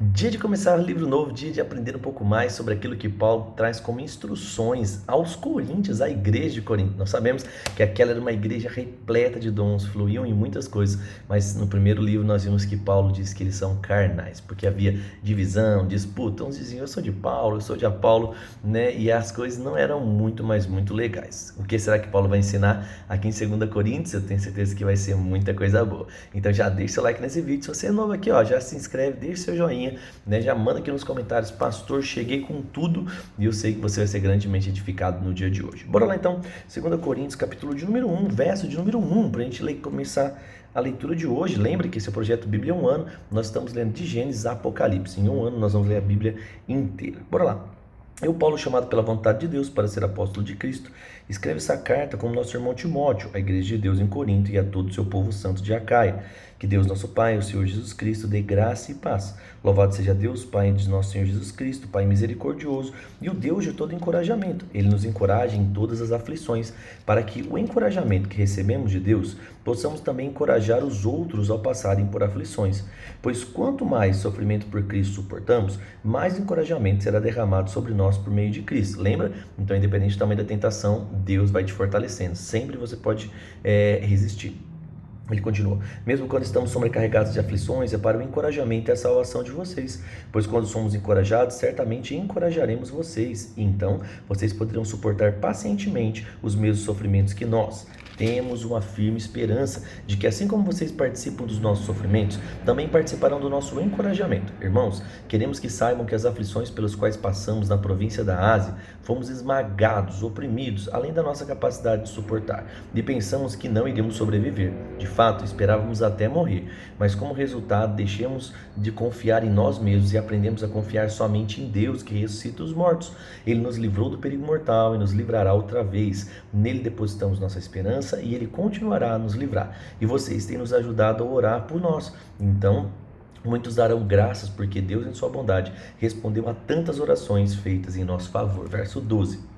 Dia de começar um livro novo, dia de aprender um pouco mais sobre aquilo que Paulo traz como instruções aos coríntios, à igreja de Corinto. Nós sabemos que aquela era uma igreja repleta de dons, fluíam em muitas coisas, mas no primeiro livro nós vimos que Paulo diz que eles são carnais, porque havia divisão, disputa. Uns diziam, eu sou de Paulo, eu sou de Apolo, né? E as coisas não eram muito legais. O que será que Paulo vai ensinar aqui em 2 Coríntios? Eu tenho certeza que vai ser muita coisa boa. Então já deixa seu like nesse vídeo. Se você é novo aqui, já se inscreve, deixa seu joinha, né? Já manda aqui nos comentários, pastor, cheguei com tudo, e eu sei que você vai ser grandemente edificado no dia de hoje. Bora lá então, 2 Coríntios, capítulo de número 1, verso de número 1, para a gente começar a leitura de hoje. Lembra que esse é o projeto Bíblia em um ano, nós estamos lendo de Gênesis a Apocalipse. Em um ano nós vamos ler a Bíblia inteira. Bora lá. Eu, Paulo, chamado pela vontade de Deus para ser apóstolo de Cristo, escreve essa carta como nosso irmão Timóteo, à igreja de Deus em Corinto e a todo o seu povo santo de Acaia. Que Deus, nosso Pai, o Senhor Jesus Cristo, dê graça e paz. Louvado seja Deus, Pai de nosso Senhor Jesus Cristo, Pai misericordioso e o Deus de todo encorajamento. Ele nos encoraja em todas as aflições, para que o encorajamento que recebemos de Deus possamos também encorajar os outros ao passarem por aflições. Pois quanto mais sofrimento por Cristo suportamos, mais encorajamento será derramado sobre nós por meio de Cristo. Lembra? Então, independente do tamanho da tentação, Deus vai te fortalecendo. Sempre você pode resistir. Ele continua, mesmo quando estamos sobrecarregados de aflições, é para o encorajamento e a salvação de vocês, pois quando somos encorajados, certamente encorajaremos vocês, e então vocês poderão suportar pacientemente os mesmos sofrimentos que nós. Temos uma firme esperança de que, assim como vocês participam dos nossos sofrimentos, também participarão do nosso encorajamento. Irmãos, queremos que saibam que as aflições pelas quais passamos na província da Ásia, fomos esmagados, oprimidos, além da nossa capacidade de suportar, e pensamos que não iríamos sobreviver. De fato, esperávamos até morrer, mas como resultado, deixemos de confiar em nós mesmos e aprendemos a confiar somente em Deus, que ressuscita os mortos. Ele nos livrou do perigo mortal e nos livrará outra vez. Nele depositamos nossa esperança e Ele continuará a nos livrar. E vocês têm nos ajudado a orar por nós. Então, muitos darão graças porque Deus, em sua bondade, respondeu a tantas orações feitas em nosso favor. Verso 12.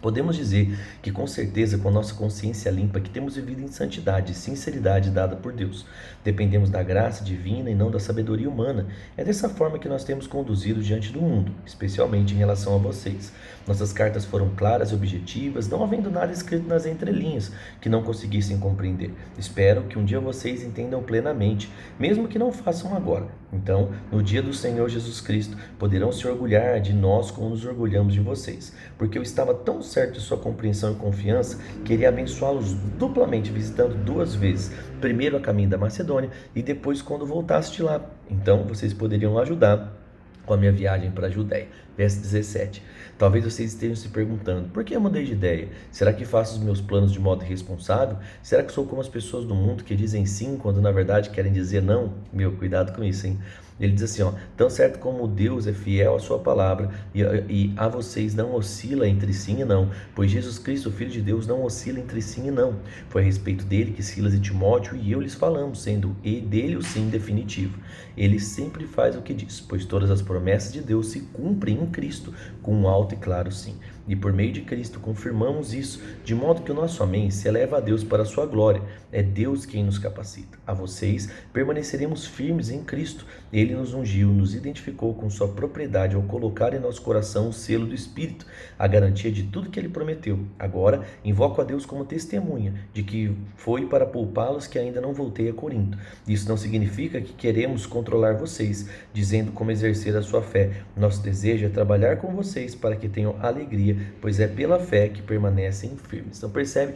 Podemos dizer que com certeza, com nossa consciência limpa, que temos vivido em santidade e sinceridade dada por Deus. Dependemos da graça divina e não da sabedoria humana. É dessa forma que nós temos conduzido diante do mundo, especialmente em relação a vocês. Nossas cartas foram claras e objetivas, não havendo nada escrito nas entrelinhas que não conseguissem compreender. Espero que um dia vocês entendam plenamente, mesmo que não façam agora. Então, no dia do Senhor Jesus Cristo, poderão se orgulhar de nós como nos orgulhamos de vocês, porque eu estava tão certo de sua compreensão e confiança, queria abençoá-los duplamente, visitando 2 vezes, primeiro a caminho da Macedônia e depois quando voltasse de lá. Então vocês poderiam ajudar com a minha viagem para a Judéia. Verso 17. Talvez vocês estejam se perguntando, por que eu mudei de ideia? Será que faço os meus planos de modo irresponsável? Será que sou como as pessoas do mundo que dizem sim quando na verdade querem dizer não? Cuidado com isso, hein? Ele diz assim, tão certo como Deus é fiel à sua palavra e a vocês não oscila entre sim e não, pois Jesus Cristo, o Filho de Deus, não oscila entre sim e não. Foi a respeito dele que Silas e Timóteo e eu lhes falamos, sendo dele o sim definitivo. Ele sempre faz o que diz, pois todas as promessas de Deus se cumprem em Cristo, com um alto e claro sim. E por meio de Cristo confirmamos isso, de modo que o nosso amém se eleva a Deus para a sua glória. É Deus quem nos capacita. A vocês permaneceremos firmes em Cristo. Ele nos ungiu, nos identificou com sua propriedade ao colocar em nosso coração o selo do Espírito, a garantia de tudo que ele prometeu. Agora, invoco a Deus como testemunha de que foi para poupá-los que ainda não voltei a Corinto. Isso não significa que queremos controlar vocês, dizendo como exercer a sua fé. Nosso desejo é trabalhar com vocês para que tenham alegria, pois é pela fé que permanecem firmes. Então percebe,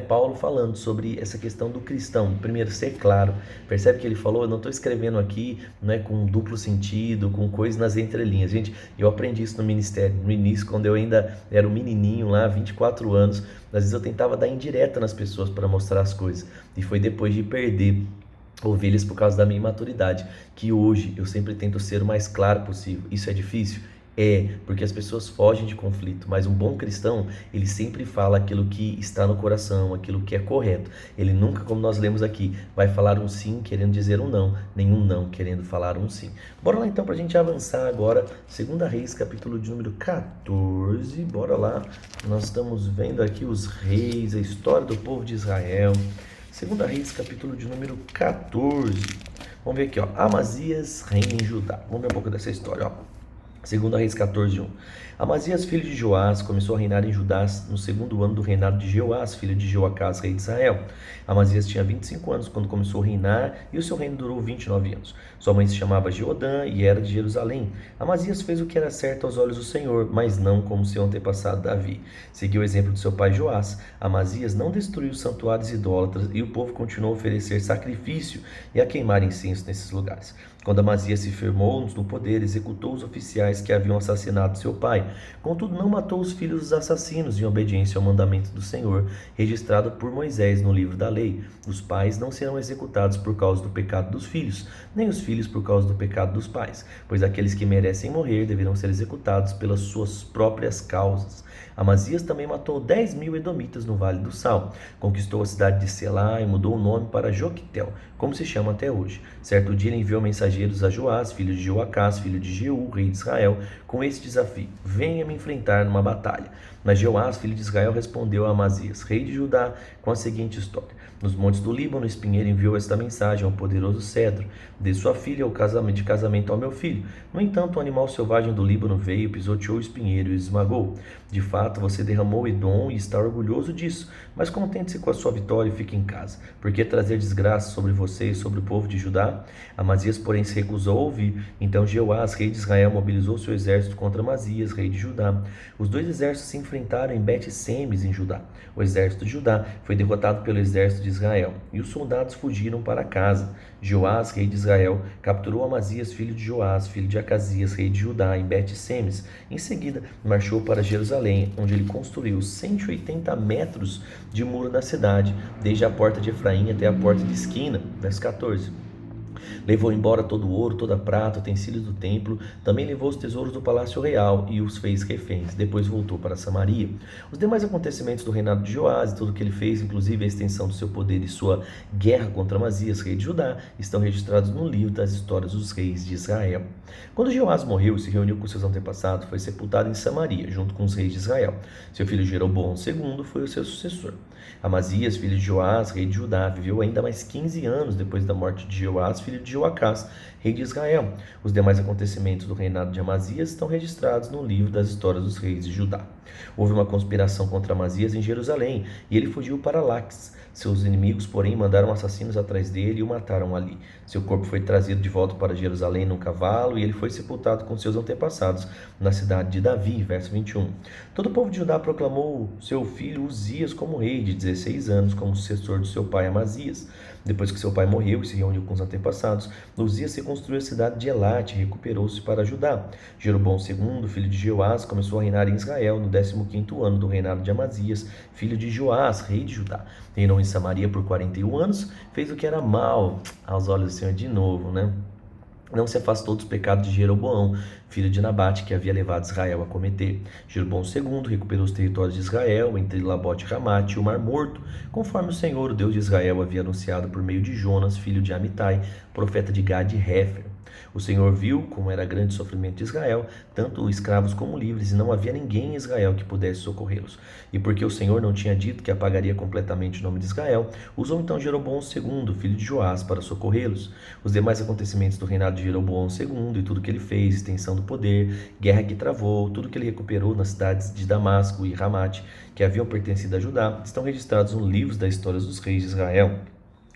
Paulo falando sobre essa questão do cristão. Primeiro, ser claro. Percebe que ele falou, eu não estou escrevendo aqui com duplo sentido, com coisas nas entrelinhas. Gente, eu aprendi isso no ministério, no início, quando eu ainda era um menininho lá, 24 anos, às vezes eu tentava dar indireta nas pessoas para mostrar as coisas, e foi depois de perder ovelhas por causa da minha imaturidade, que hoje eu sempre tento ser o mais claro possível. Isso é difícil? Porque as pessoas fogem de conflito, mas um bom cristão, ele sempre fala aquilo que está no coração, aquilo que é correto. Ele nunca, como nós lemos aqui, vai falar um sim querendo dizer um não, nem um não querendo falar um sim. Bora lá então para a gente avançar agora, 2 Reis, capítulo de número 14, bora lá. Nós estamos vendo aqui os reis, a história do povo de Israel. 2 Reis, capítulo de número 14. Vamos ver aqui, ó. Amazias reina em Judá. Vamos ver um pouco dessa história, ó. Segundo Reis 14:1. Amazias, filho de Joás, começou a reinar em Judá no segundo ano do reinado de Jeoás, filho de Joacás, rei de Israel. Amazias tinha 25 anos quando começou a reinar e o seu reino durou 29 anos. Sua mãe se chamava Jeodã e era de Jerusalém. Amazias fez o que era certo aos olhos do Senhor, mas não como seu antepassado Davi. Seguiu o exemplo de seu pai Joás. Amazias não destruiu os santuários idólatras e o povo continuou a oferecer sacrifício e a queimar incenso nesses lugares. Quando Amazias se firmou no poder, executou os oficiais que haviam assassinado seu pai. Contudo, não matou os filhos dos assassinos em obediência ao mandamento do Senhor, registrado por Moisés no livro da lei. Os pais não serão executados por causa do pecado dos filhos, nem os filhos por causa do pecado dos pais, pois aqueles que merecem morrer deverão ser executados pelas suas próprias causas. Amazias também matou 10.000 edomitas no Vale do Sal, conquistou a cidade de Selá e mudou o nome para Joquetel, como se chama até hoje. Certo dia ele enviou mensageiros a Joás, filho de Joacás, filho de Jeú, rei de Israel, com este desafio: venha me enfrentar numa batalha. Mas Joás, filho de Israel, respondeu a Amazias, rei de Judá, com a seguinte história: nos montes do Líbano, o espinheiro enviou esta mensagem ao poderoso cedro: dê sua filha de casamento ao meu filho. No entanto, o animal selvagem do Líbano veio, pisoteou o espinheiro e o esmagou. De fato, você derramou Edom e está orgulhoso disso, mas contente-se com a sua vitória e fique em casa. Por que trazer desgraça sobre você e sobre o povo de Judá? Amazias, porém, se recusou a ouvir. Então Jeoás, rei de Israel, mobilizou seu exército contra Amazias, rei de Judá. Os dois exércitos se enfrentaram em Bet-Semes, em Judá. O exército de Judá foi derrotado pelo exército de Israel, e os soldados fugiram para casa. Joás, rei de Israel, capturou Amazias, filho de Joás, filho de Acasias, rei de Judá, em Bet-Semes. Em seguida, marchou para Jerusalém, onde ele construiu 180 metros de muro na cidade, desde a porta de Efraim até a porta de esquina. Verso 14. Levou embora todo o ouro, toda a prata, utensílios do templo, também levou os tesouros do palácio real e os fez reféns. Depois voltou para Samaria. Os demais acontecimentos do reinado de Joás e tudo o que ele fez, inclusive a extensão do seu poder e sua guerra contra Amazias, rei de Judá, estão registrados no livro das histórias dos reis de Israel. Quando Joás morreu e se reuniu com seus antepassados, foi sepultado em Samaria, junto com os reis de Israel. Seu filho Jeroboão II foi o seu sucessor. Amazias, filho de Joás, rei de Judá, viveu ainda mais 15 anos depois da morte de Joás, filho de Joacás, rei de Israel. Os demais acontecimentos do reinado de Amazias estão registrados no livro das histórias dos reis de Judá. Houve uma conspiração contra Amazias em Jerusalém, e ele fugiu para Laques. Seus inimigos, porém, mandaram assassinos atrás dele e o mataram ali. Seu corpo foi trazido de volta para Jerusalém num cavalo, e ele foi sepultado com seus antepassados na cidade de Davi. Verso 21. Todo o povo de Judá proclamou seu filho Uzias como rei, de 16 anos, como sucessor do seu pai Amazias. Depois que seu pai morreu e se reuniu com os antepassados, Uzias reconstruiu a cidade de Elate e recuperou-se para Judá. Jeroboão II, filho de Jeoás, começou a reinar em Israel no 15º ano do reinado de Amazias, filho de Joás, rei de Judá. Reinou em Samaria por 41 anos, fez o que era mal aos olhos do Senhor de novo, né? Não se afastou dos pecados de Jeroboão, filho de Nabate, que havia levado Israel a cometer. Jeroboão II recuperou os territórios de Israel, entre Labote e Ramate e o Mar Morto, conforme o Senhor, o Deus de Israel, havia anunciado por meio de Jonas, filho de Amitai, profeta de Gad e Hefer. O Senhor viu como era grande o sofrimento de Israel, tanto escravos como livres, e não havia ninguém em Israel que pudesse socorrê-los. E porque o Senhor não tinha dito que apagaria completamente o nome de Israel, usou então Jeroboão II, filho de Joás, para socorrê-los. Os demais acontecimentos do reinado de Jeroboão II e tudo que ele fez, extensão do poder, guerra que travou, tudo que ele recuperou nas cidades de Damasco e Ramate, que haviam pertencido a Judá, estão registrados no livro das histórias dos reis de Israel.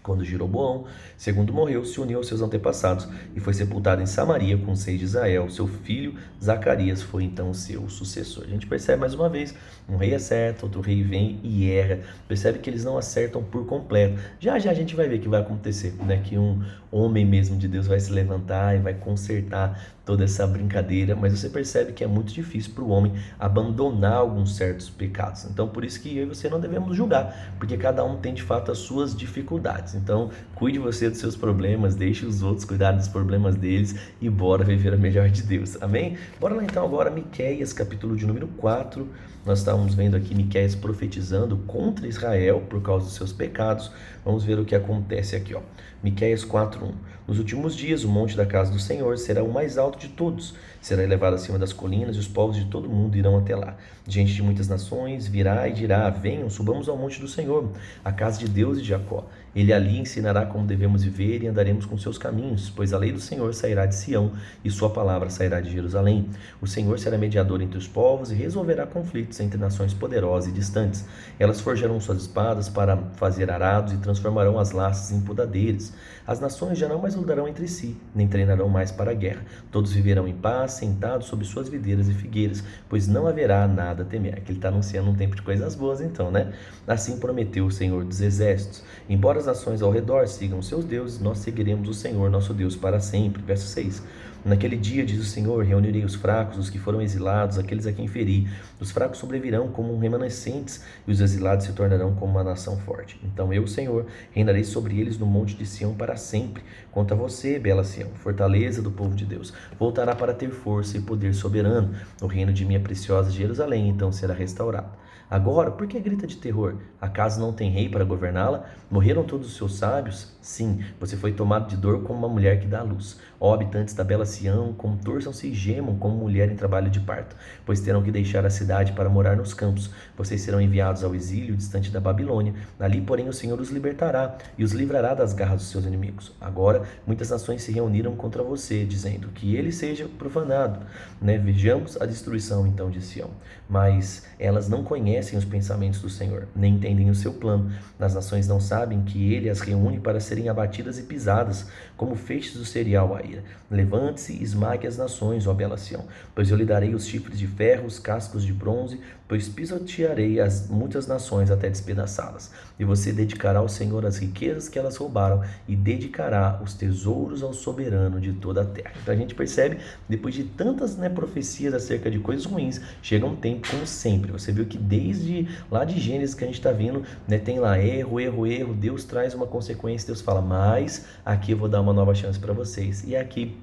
Quando Jeroboão II morreu, se uniu aos seus antepassados e foi sepultado em Samaria com os reis de Israel. Seu filho Zacarias foi então seu sucessor. A gente percebe mais uma vez, um rei acerta, outro rei vem e erra. Percebe que eles não acertam por completo. Já já a gente vai ver o que vai acontecer, né? Que um homem mesmo de Deus vai se levantar e vai consertar toda essa brincadeira, mas você percebe que é muito difícil para o homem abandonar alguns certos pecados. Então, por isso que eu e você não devemos julgar, porque cada um tem de fato as suas dificuldades. Então, cuide você dos seus problemas, deixe os outros cuidar dos problemas deles e bora viver a melhor de Deus. Amém? Bora lá então agora, Miqueias, capítulo de número 4. Nós estávamos vendo aqui Miqueias profetizando contra Israel por causa dos seus pecados. Vamos ver o que acontece aqui, ó. Miqueias 4:1. Nos últimos dias, o monte da casa do Senhor será o mais alto de todos. Será elevado acima das colinas e os povos de todo mundo irão até lá. Gente de muitas nações virá e dirá: venham, subamos ao monte do Senhor, a casa de Deus e de Jacó. Ele ali ensinará como devemos viver e andaremos com seus caminhos, pois a lei do Senhor sairá de Sião e sua palavra sairá de Jerusalém. O Senhor será mediador entre os povos e resolverá conflitos entre nações poderosas e distantes. Elas forjarão suas espadas para fazer arados e transformarão as laças em podadeiras. As nações já não mais lutarão entre si, nem treinarão mais para a guerra. Todos viverão em paz, sentados sob suas videiras e figueiras, pois não haverá nada a temer. Aqui ele está anunciando um tempo de coisas boas então, né? Assim prometeu o Senhor dos Exércitos. Embora as nações ao redor sigam seus deuses, nós seguiremos o Senhor nosso Deus para sempre. Verso 6. Naquele dia, diz o Senhor, reunirei os fracos, os que foram exilados, aqueles a quem feri. Os fracos sobrevirão como remanescentes, e os exilados se tornarão como uma nação forte. Então eu, Senhor, reinarei sobre eles no monte de Sião para sempre. Quanto a você, bela Sião, fortaleza do povo de Deus, voltará para ter força e poder soberano. O reino de minha preciosa Jerusalém então será restaurado. Agora, por que grita de terror? Acaso não tem rei para governá-la? Morreram todos os seus sábios? Sim, você foi tomado de dor como uma mulher que dá à luz. Ó habitantes da bela Sião, contorçam-se e gemam como mulher em trabalho de parto, pois terão que deixar a cidade para morar nos campos. Vocês serão enviados ao exílio distante da Babilônia. Ali, porém, o Senhor os libertará e os livrará das garras dos seus inimigos. Agora, muitas nações se reuniram contra você, dizendo que ele seja profanado. Vejamos a destruição, então, de Sião. Mas elas não conhecem os pensamentos do Senhor, nem entendem o seu plano. As nações não sabem que ele as reúne para serem abatidas e pisadas, como feixes do cereal à ira. Levante-se e esmague as nações, ó bela Sião, pois eu lhe darei os chifres de ferro, os cascos de bronze, pois pisotearei as muitas nações até despedaçá-las. E você dedicará ao Senhor as riquezas que elas roubaram, e dedicará os tesouros ao soberano de toda a terra. Então a gente percebe, depois de tantas profecias acerca de coisas ruins, chega um tempo, como sempre. Você viu que desde lá de Gênesis que a gente está vindo, tem lá erro, Deus traz uma consequência, Deus fala, mas aqui eu vou dar uma nova chance para vocês. E aqui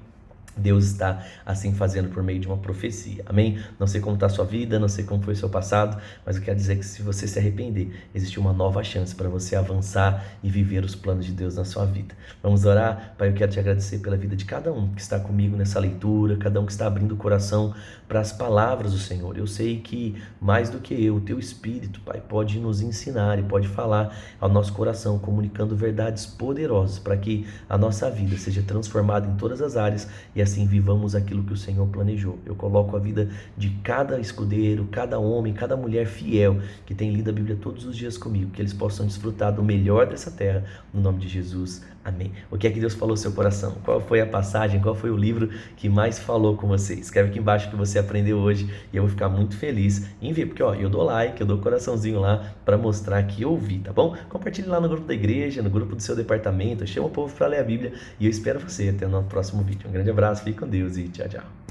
Deus está assim fazendo por meio de uma profecia, amém? Não sei como está a sua vida, não sei como foi o seu passado, mas eu quero dizer que se você se arrepender, existe uma nova chance para você avançar e viver os planos de Deus na sua vida. Vamos orar? Pai, eu quero te agradecer pela vida de cada um que está comigo nessa leitura, cada um que está abrindo o coração para as palavras do Senhor. Eu sei que mais do que eu, o teu Espírito, Pai, pode nos ensinar e pode falar ao nosso coração, comunicando verdades poderosas para que a nossa vida seja transformada em todas as áreas e assim vivamos aquilo que o Senhor planejou. Eu coloco a vida de cada escudeiro, cada homem, cada mulher fiel que tem lido a Bíblia todos os dias comigo, que eles possam desfrutar do melhor dessa terra, no nome de Jesus. Amém. O que é que Deus falou no seu coração? Qual foi a passagem, qual foi o livro que mais falou com você? Escreve aqui embaixo o que você aprendeu hoje e eu vou ficar muito feliz em ver, porque eu dou like, eu dou coraçãozinho lá para mostrar que eu vi, tá bom? Compartilhe lá no grupo da igreja, no grupo do seu departamento, chama o povo para ler a Bíblia e eu espero você até o nosso próximo vídeo. Um grande abraço, fique com Deus e tchau, tchau.